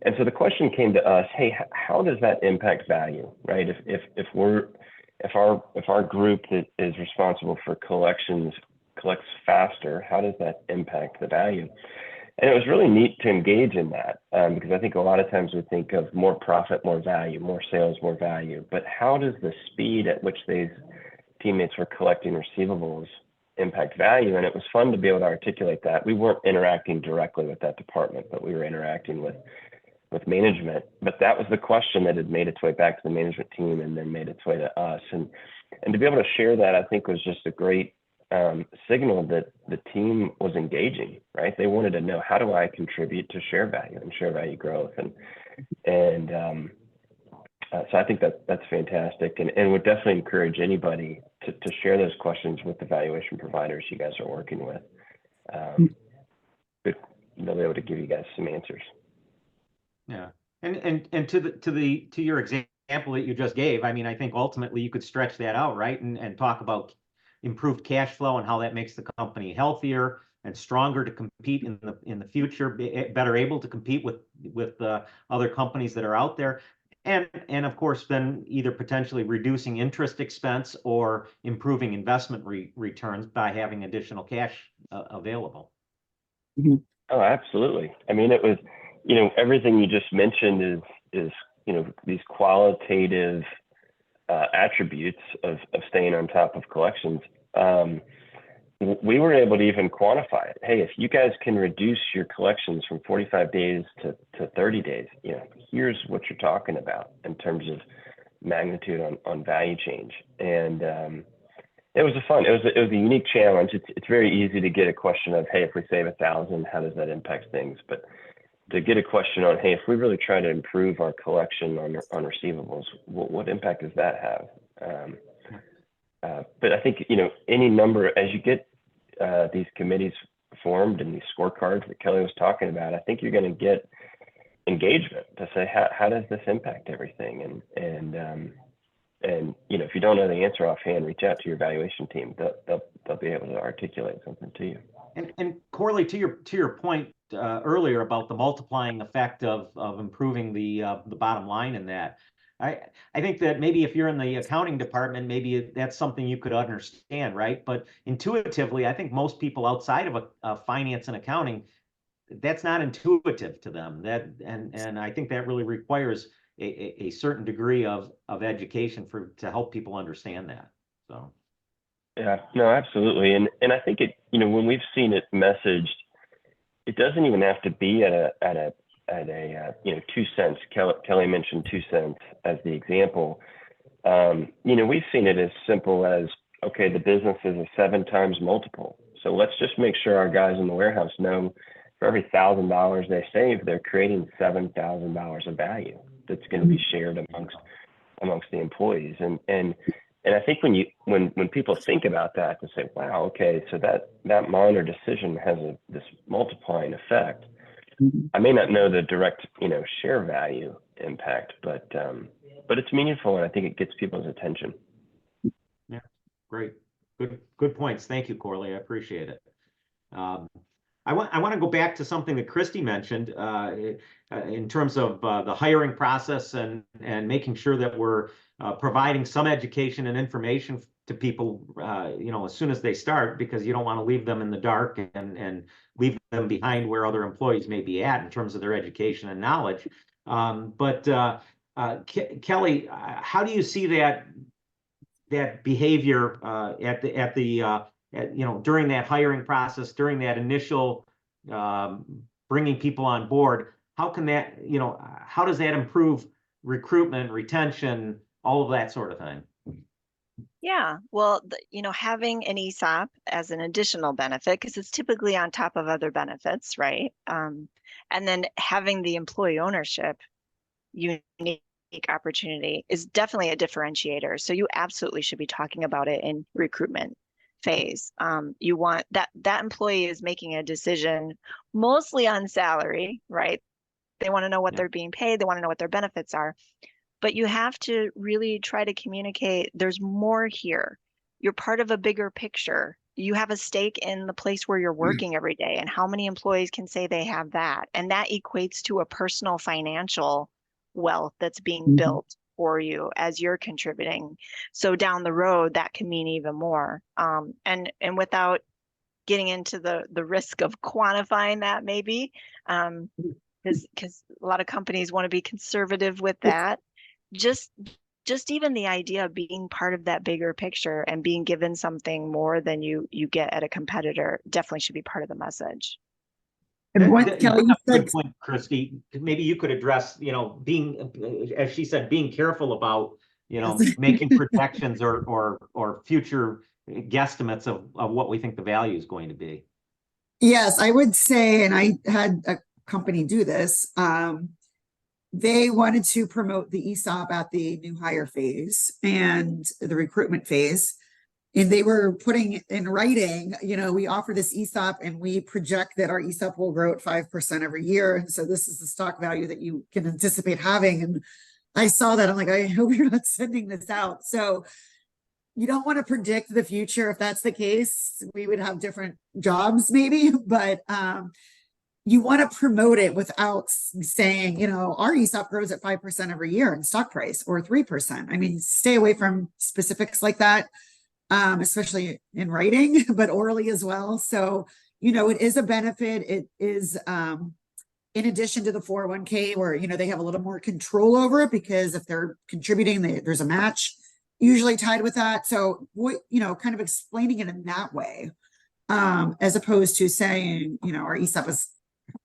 And so the question came to us, hey, how does that impact value, right? If our group that is responsible for collections collects faster, how does that impact the value? And it was really neat to engage in that because I think a lot of times we think of more profit, more value, more sales, more value. But how does the speed at which these teammates were collecting receivables impact value? And it was fun to be able to articulate that. We weren't interacting directly with that department, but we were interacting with management. But that was the question that had made its way back to the management team and then made its way to us. And to be able to share that, I think, was just a great signal that the team was engaging, right? They wanted to know, how do I contribute to share value and share value growth? And so I think that's fantastic, and would definitely encourage anybody to share those questions with the valuation providers you guys are working with. But they'll be able to give you guys some answers. Yeah, and to your example that you just gave, I mean, I think ultimately you could stretch that out, right, and talk about improved cash flow and how that makes the company healthier and stronger to compete in the future, better able to compete with the other companies that are out there, and of course then either potentially reducing interest expense or improving investment returns by having additional cash available. Oh, absolutely. I mean, it was, you know, everything you just mentioned is you know, these qualitative attributes of staying on top of collections. We were able to even quantify it. Hey, if you guys can reduce your collections from 45 days to 30 days, you know, here's what you're talking about in terms of magnitude on value change. And it was a unique challenge. It's very easy to get a question of, hey, if we save 1,000, how does that impact things? But to get a question on, hey, if we really try to improve our collection on receivables, what impact does that have? But I think, you know, any number, as you get these committees formed and these scorecards that Kelly was talking about, I think you're going to get engagement to say, how does this impact everything? And you know, if you don't know the answer offhand, reach out to your evaluation team. They'll be able to articulate something to you. And Corley, to your point earlier about the multiplying effect of improving the bottom line in that, I think that maybe if you're in the accounting department, maybe that's something you could understand, right? But intuitively, I think most people outside of finance and accounting, that's not intuitive to them. And I think that really requires a certain degree of education to help people understand that. So. Yeah, no, absolutely. And I think it, you know, when we've seen it messaged, it doesn't even have to be at a you know, 2 cents. Kelly mentioned 2 cents as the example. You know, we've seen it as simple as, okay, the business is a 7 times multiple. So let's just make sure our guys in the warehouse know for every $1,000 they save, they're creating $7,000 of value that's going to be shared amongst the employees. And I think when people think about that, they say, wow, okay, so that minor decision has this multiplying effect. I may not know the direct, you know, share value impact, but it's meaningful, and I think it gets people's attention. Yeah, great, good points. Thank you, Corley. I appreciate it. I want to go back to something that Christy mentioned in terms of the hiring process and making sure that we're providing some education and information to people, you know, as soon as they start, because you don't want to leave them in the dark and leave them behind where other employees may be at in terms of their education and knowledge. But Kelly, how do you see that behavior you know, during that hiring process, during that initial bringing people on board? How can that, you know, how does that improve recruitment, retention, all of that sort of thing. Yeah, well, having an ESOP as an additional benefit, because it's typically on top of other benefits, right? And then having the employee ownership unique opportunity is definitely a differentiator. So you absolutely should be talking about it in recruitment phase. You want that employee is making a decision mostly on salary, right? They want to know what they're being paid. They want to know what their benefits are. But you have to really try to communicate there's more here. You're part of a bigger picture. You have a stake in the place where you're working every day, and how many employees can say they have that? And that equates to a personal financial wealth that's being built for you as you're contributing. So down the road, that can mean even more. And without getting into the risk of quantifying that, maybe, because a lot of companies want to be conservative with that. Just even the idea of being part of that bigger picture and being given something more than you get at a competitor definitely should be part of the message. And what Kelly said, Good point, Christy. Maybe you could address, being, as she said, being careful about, making projections or future guesstimates of what we think the value is going to be. yes, I would say, and I had a company do this. They wanted to promote the ESOP at the new hire phase and the recruitment phase. And they were putting in writing, we offer this ESOP and we project that our ESOP will grow at 5% every year. And so this is the stock value that you can anticipate having. And I saw that. I'm like, I hope you're not sending this out. So you don't want to predict the future. If that's the case, we would have different jobs maybe, but you want to promote it without saying, our ESOP grows at 5% every year in stock price or 3%. I mean, stay away from specifics like that, especially in writing, but orally as well. So, it is a benefit. It is in addition to the 401k where, they have a little more control over it because if they're contributing, there's a match usually tied with that. So, kind of explaining it in that way, as opposed to saying, our ESOP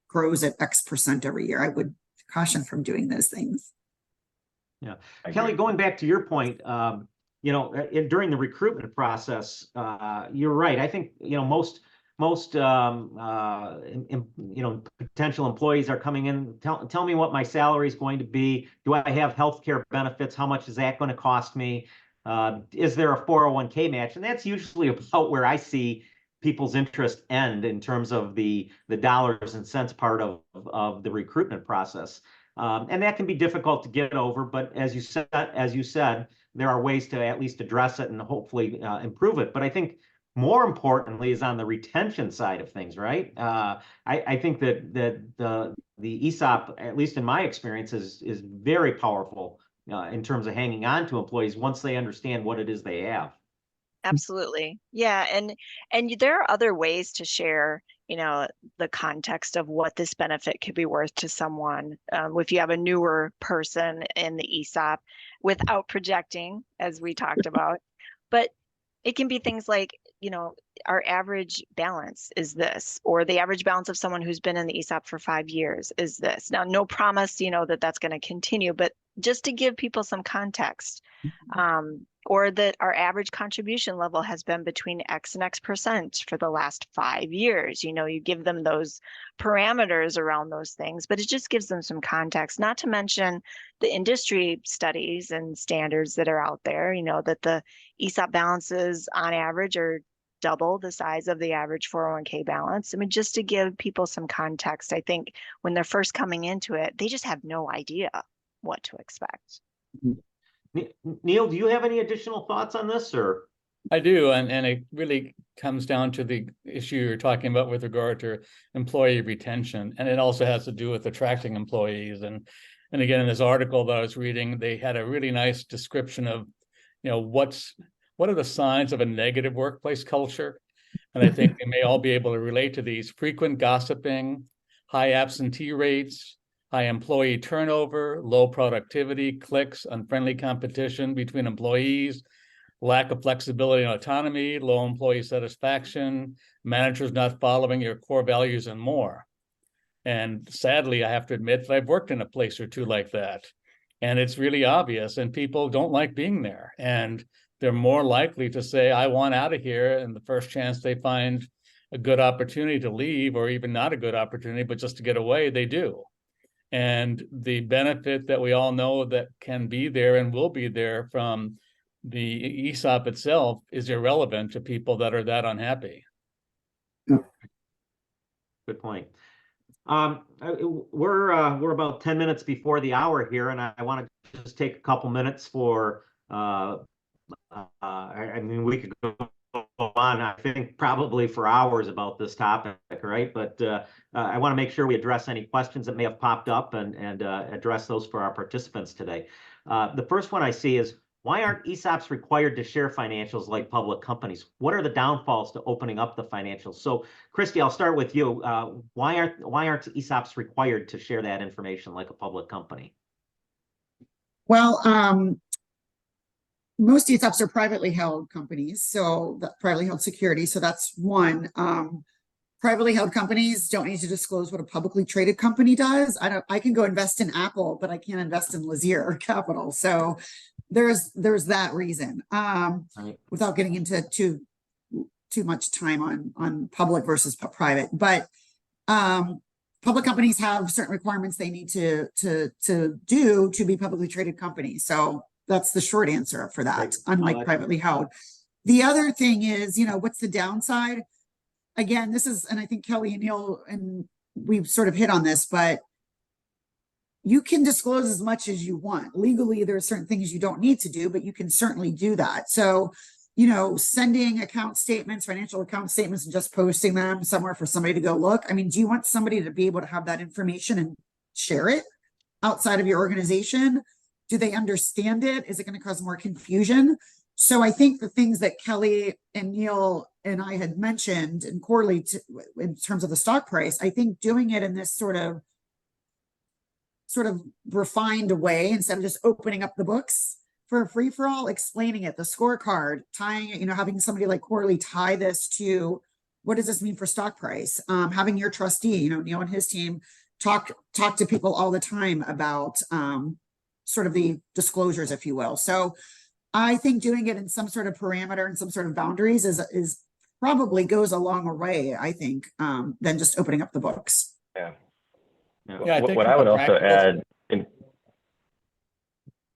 grows at X% every year. I would caution from doing those things. Yeah. Kelly, going back to your point, during the recruitment process, you're right. I think, most potential employees are coming in, tell me what my salary is going to be. Do I have healthcare benefits? How much is that going to cost me? Is there a 401k match? And that's usually about where I see people's interest end in terms of the dollars and cents part of the recruitment process. And that can be difficult to get over, but as you said, there are ways to at least address it and hopefully improve it. But I think more importantly is on the retention side of things, right? I think that the ESOP, at least in my experience, is very powerful in terms of hanging on to employees once they understand what it is they have. Absolutely. Yeah. And there are other ways to share, the context of what this benefit could be worth to someone. If you have a newer person in the ESOP without projecting, as we talked about, but it can be things like, our average balance is this, or the average balance of someone who's been in the ESOP for 5 years is this. Now, no promise, that that's going to continue, but just to give people some context. Or that our average contribution level has been between X and X% for the last 5 years. You give them those parameters around those things, but it just gives them some context, not to mention the industry studies and standards that are out there, that the ESOP balances on average are double the size of the average 401k balance. I mean, just to give people some context, I think when they're first coming into it, they just have no idea what to expect. Neil, do you have any additional thoughts on this, or? I do, and it really comes down to the issue you're talking about with regard to employee retention, and it also has to do with attracting employees. And again, in this article that I was reading, they had a really nice description of, what are the signs of a negative workplace culture, and I think they may all be able to relate to these: frequent gossiping, high absentee rates, high employee turnover, low productivity, cliques, unfriendly competition between employees, lack of flexibility and autonomy, low employee satisfaction, managers not following your core values, and more. And sadly, I have to admit that I've worked in a place or two like that. and it's really obvious, and people don't like being there, and they're more likely to say, I want out of here, and the first chance they find a good opportunity to leave, or even not a good opportunity, but just to get away, they do. And the benefit that we all know that can be there and will be there from the ESOP itself is irrelevant to people that are that unhappy. Good point. We're about 10 minutes before the hour here, and I want to just take a couple minutes for I mean, we could go on, I think, probably for hours about this topic, right? But I want to make sure we address any questions that may have popped up and address those for our participants today. The first one I see is, why aren't ESOPs required to share financials like public companies? What are the downfalls to opening up the financials? So, Christy, I'll start with you. Why aren't ESOPs required to share that information like a public company? Well, most ESOPs are privately held companies, so that privately held security. So that's one. Privately held companies don't need to disclose what a publicly traded company does. I can go invest in Apple, but I can't invest in Lazier Capital. So there's that reason. Right. Without getting into too much time on public versus private, but public companies have certain requirements they need to do to be publicly traded companies. So that's the short answer for that, Right. unlike privately held. The other thing is, what's the downside? Again, this is, and I think Kelly and Neil, and we've sort of hit on this, but you can disclose as much as you want. Legally, there are certain things you don't need to do, but you can certainly do that. So, sending account statements, financial account statements, and just posting them somewhere for somebody to go look. I mean, do you want somebody to be able to have that information and share it outside of your organization? Do they understand it? Is it going to cause more confusion? So I think the things that Kelly and Neil and I had mentioned, and Corley, in terms of the stock price, I think doing it in this sort of refined way, instead of just opening up the books for a free-for-all, explaining it, the scorecard, tying it, having somebody like Corley tie this to, what does this mean for stock price? Having your trustee, Neil and his team talk to people all the time about sort of the disclosures, if you will. So I think doing it in some sort of parameter and some sort of boundaries is probably goes a longer way, I think, than just opening up the books. Yeah. Yeah, What I would also add,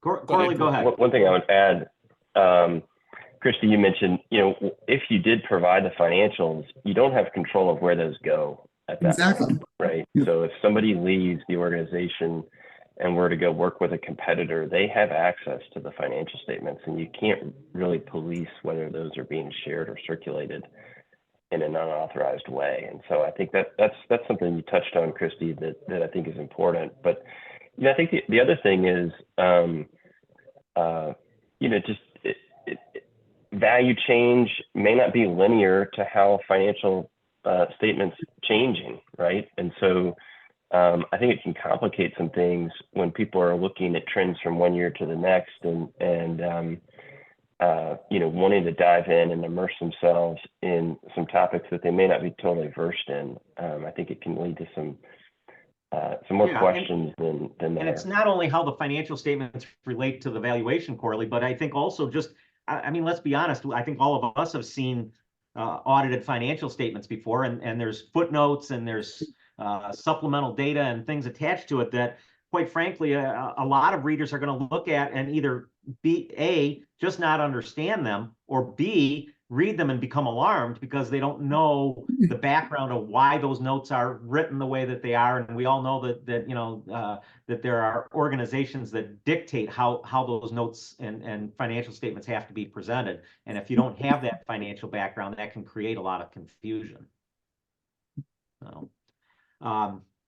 Corley, go ahead. One thing I would add, Christy, you mentioned, if you did provide the financials, you don't have control of where those go at that point, right? Yeah. So if somebody leaves the organization and were to go work with a competitor, they have access to the financial statements, and you can't really police whether those are being shared or circulated in an unauthorized way. And so I think that's something you touched on, Christy, that I think is important. But I think the other thing is, value change may not be linear to how financial statements changing, right? And so I think it can complicate some things when people are looking at trends from one year to the next, and wanting to dive in and immerse themselves in some topics that they may not be totally versed in. I think it can lead to some more questions than that. And it's not only how the financial statements relate to the valuation, Corley, but I think also just, I mean, let's be honest, I think all of us have seen audited financial statements before, and there's footnotes and there's supplemental data and things attached to it that, quite frankly, a lot of readers are going to look at and either A, just not understand them, or B, read them and become alarmed because they don't know the background of why those notes are written the way that they are. And we all know that there are organizations that dictate how those notes and financial statements have to be presented. And if you don't have that financial background, that can create a lot of confusion. So,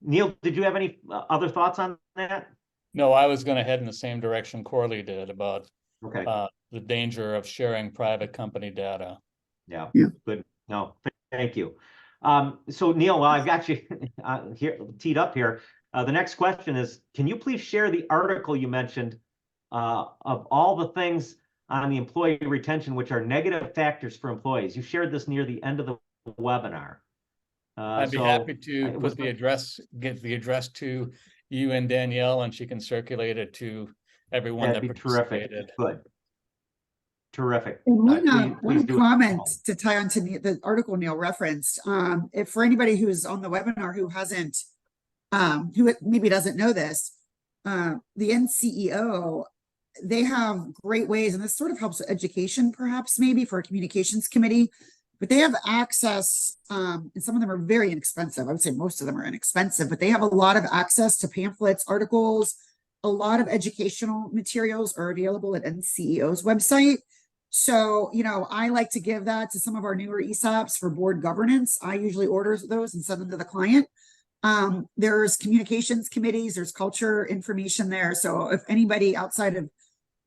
Neil, did you have any other thoughts on that? No, I was going to head in the same direction Corley did about the danger of sharing private company data. Yeah. Good. No, thank you. So Neil, while I've got you here teed up here, the next question is, can you please share the article you mentioned of all the things on the employee retention which are negative factors for employees? You shared this near the end of the webinar. I'd be happy to get the address to you and Danielle, and she can circulate it to everyone That'd that be terrific. participated. Good. Terrific. And Please one do it. comment to tie on to the article Neil referenced. If for anybody who's on the webinar who hasn't, who maybe doesn't know this, the NCEO, they have great ways, and this sort of helps with education, perhaps maybe for a communications committee, but they have access, and some of them are very inexpensive. I would say most of them are inexpensive, but they have a lot of access to pamphlets, articles. A lot of educational materials are available at NCEO's website. So, you know, I like to give that to some of our newer ESOPs for board governance. I usually order those and send them to the client. There's communications committees, there's culture information there. So if anybody outside of,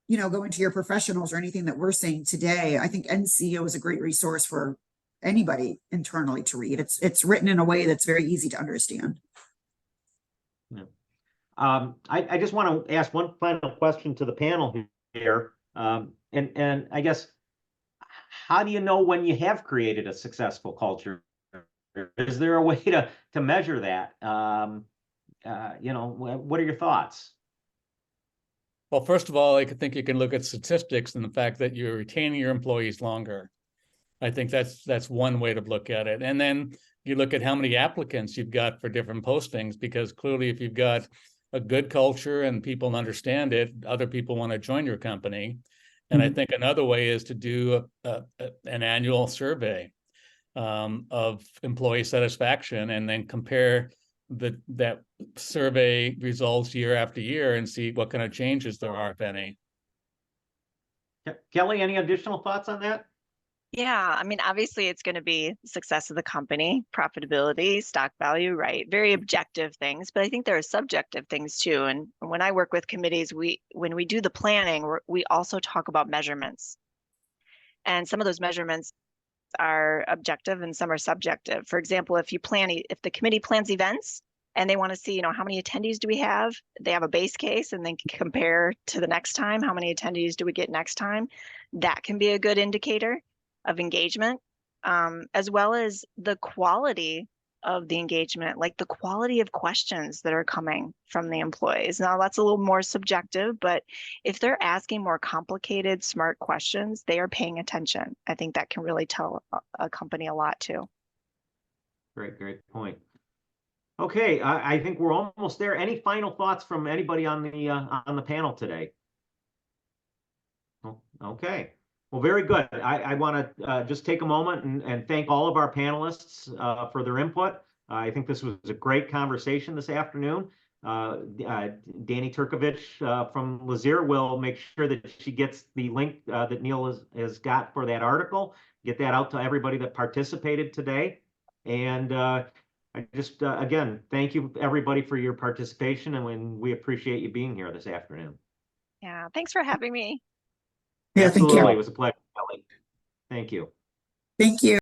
you know, going to your professionals or anything that we're saying today, I think NCEO is a great resource for anybody internally to read. It's written in a way that's very easy to understand. Yeah. I just want to ask one final question to the panel here. And I guess, how do you know when you have created a successful culture? Is there a way to measure that? You know, what are your thoughts? Well, first of all, I think you can look at statistics and the fact that you're retaining your employees longer. I think that's one way to look at it. And then you look at how many applicants you've got for different postings, because clearly if you've got a good culture and people understand it, other people want to join your company. And I think another way is to do an annual survey of employee satisfaction, and then compare that survey results year after year and see what kind of changes there are, if any. Kelly, any additional thoughts on that? Yeah, I mean, obviously it's going to be success of the company, profitability, stock value, right? Very objective things, but I think there are subjective things too. And when I work with committees, when we do the planning, we also talk about measurements. And some of those measurements are objective and some are subjective. For example, if the committee plans events and they want to see, you know, how many attendees do we have? They have a base case and then compare to the next time, how many attendees do we get next time? That can be a good indicator of engagement, as well as the quality of the engagement, like the quality of questions that are coming from the employees. Now that's a little more subjective, but if they're asking more complicated, smart questions, they are paying attention. I think that can really tell a company a lot too. Great point. Okay, I think we're almost there. Any final thoughts from anybody on the panel today? Okay. Well, very good. I want to just take a moment and thank all of our panelists for their input. I think this was a great conversation this afternoon. Danny Turkovich from Lazier will make sure that she gets the link that Neil has got for that article, get that out to everybody that participated today. And I just, again, thank you everybody for your participation, and we appreciate you being here this afternoon. Yeah, thanks for having me. Yeah, Absolutely. thank you. It was a pleasure, Kelly. Thank you. Thank you.